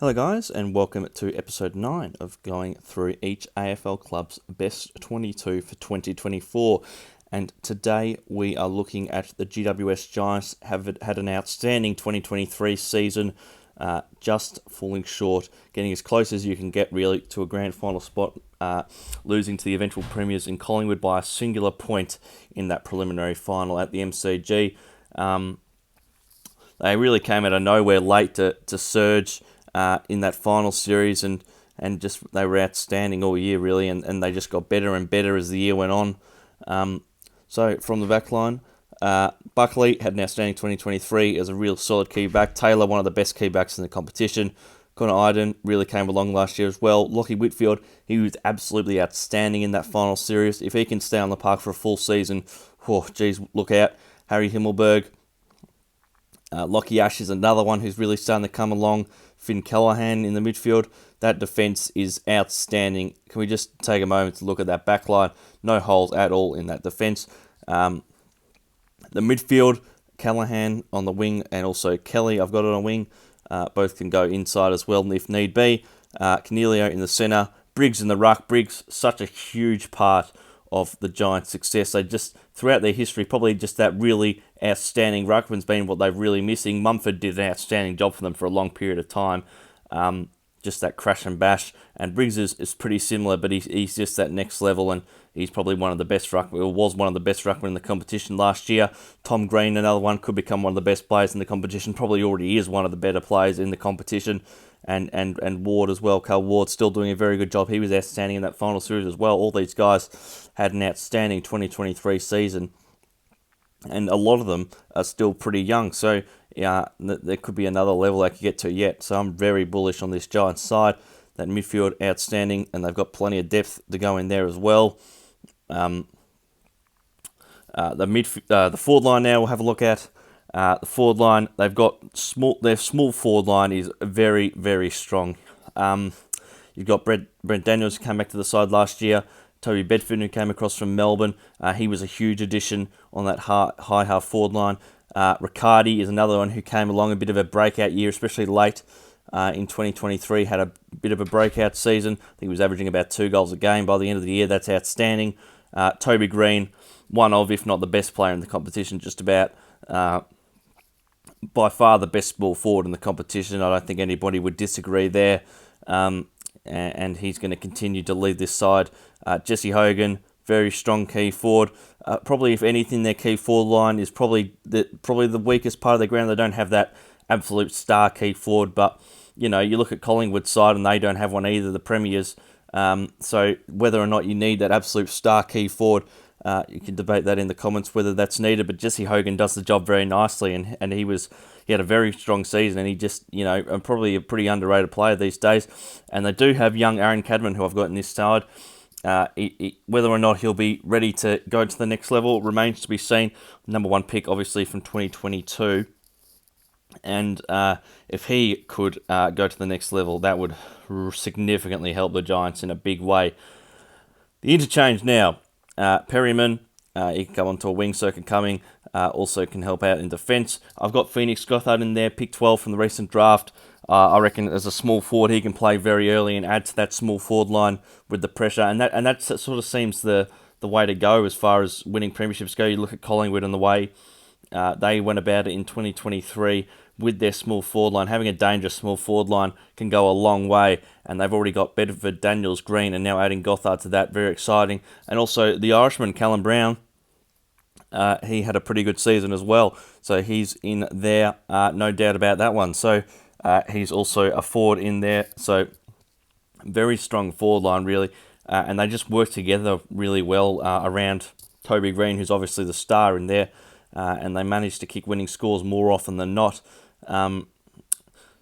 Hello guys, and welcome to episode 9 of going through each AFL club's best 22 for 2024. And today we are looking at the GWS Giants. Have had an outstanding 2023 season, just falling short, getting as close as you can get really to a grand final spot, losing to the eventual premiers in Collingwood by a singular point in that preliminary final at the MCG. They really came out of nowhere late to surge in that final series, and just they were outstanding all year really, and they just got better and better as the year went on. So from the back line, Buckley had an outstanding 2023 as a real solid key back. Taylor, one of the best key backs in the competition. Connor Iden really came along last year as well. Lachie Whitfield, he was absolutely outstanding in that final series. If he can stay on the park for a full season, look out. Harry Himmelberg. Lockie Ash is another one who's really starting to come along. Finn Callaghan in the midfield. That defence is outstanding. Can we just take a moment to look at that back line? No holes at all in that defence. The midfield, Callaghan on the wing and also Kelly, I've got it on a wing. Both can go inside as well if need be. Cornelio in the centre. Briggs in the ruck. Briggs, such a huge part of the Giants' success. They just, throughout their history, probably just that really outstanding ruckman's been what they're really missing. Mumford did an outstanding job for them for a long period of time. Just that crash and bash. And Briggs is pretty similar, but he's just that next level, and he's probably one of the best ruckmen, or was one of the best ruckmen in the competition last year. Tom Green, another one, could become one of the best players in the competition. Probably already is one of the better players in the competition. And Ward as well. Carl Ward still doing a very good job. He was outstanding in that final series as well. All these guys had an outstanding 2023 season, and a lot of them are still pretty young. So there could be another level they could get to yet. So I'm very bullish on this Giants side. That midfield outstanding, and they've got plenty of depth to go in there as well. The forward line now we'll have a look at. The forward line, they've got their small forward line is very, very strong. You've got Brent Daniels, who came back to the side last year. Toby Bedford, who came across from Melbourne. He was a huge addition on that high half forward line. Riccardi is another one who came along, a bit of a breakout year, especially late in 2023. Had a bit of a breakout season. I think he was averaging about 2 goals a game by the end of the year. That's outstanding. Toby Green, one of, if not the best player in the competition, just about. By far the best small forward in the competition. I don't think anybody would disagree there. And he's going to continue to lead this side. Jesse Hogan, very strong key forward. Probably, if anything, their key forward line is probably the weakest part of the ground. They don't have that absolute star key forward. But, you look at Collingwood's side and they don't have one either, the Premiers. So whether or not you need that absolute star key forward, you can debate that in the comments whether that's needed, but Jesse Hogan does the job very nicely, and he had a very strong season, and he just, probably a pretty underrated player these days. And they do have young Aaron Cadman, who I've got in this side. Whether or not he'll be ready to go to the next level remains to be seen. Number 1 pick, obviously, from 2022. And if he could go to the next level, that would significantly help the Giants in a big way. The interchange now. Perryman, he can come onto a wing circuit coming, also can help out in defence. I've got Phoenix Gothard in there, pick 12 from the recent draft. I reckon as a small forward, he can play very early and add to that small forward line with the pressure, and that sort of seems the way to go as far as winning premierships go. You look at Collingwood and the way they went about it in 2023 with their small forward line. Having a dangerous small forward line can go a long way, and they've already got Bedford, Daniels, Green, and now adding Gothard to that. Very exciting. And also the Irishman, Callum Brown, he had a pretty good season as well, so he's in there, no doubt about that one. So he's also a forward in there, so very strong forward line really, and they just work together really well around Toby Green, who's obviously the star in there, and they manage to kick winning scores more often than not.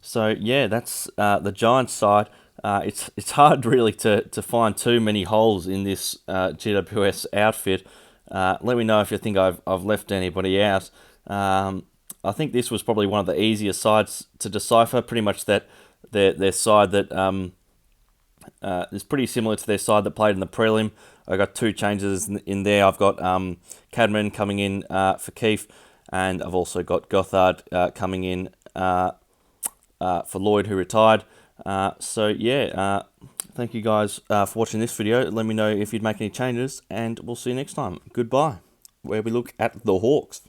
So yeah, that's the Giants side. It's hard really to find too many holes in this GWS outfit. Let me know if you think I've left anybody out. I think this was probably one of the easier sides to decipher. Pretty much that their side that is pretty similar to their side that played in the prelim. I got 2 changes in there. I've got Cadman coming in for Keefe, and I've also got Gothard coming in for Lloyd, who retired. Thank you guys for watching this video. Let me know if you'd make any changes, and we'll see you next time. Goodbye, where we look at the Hawks.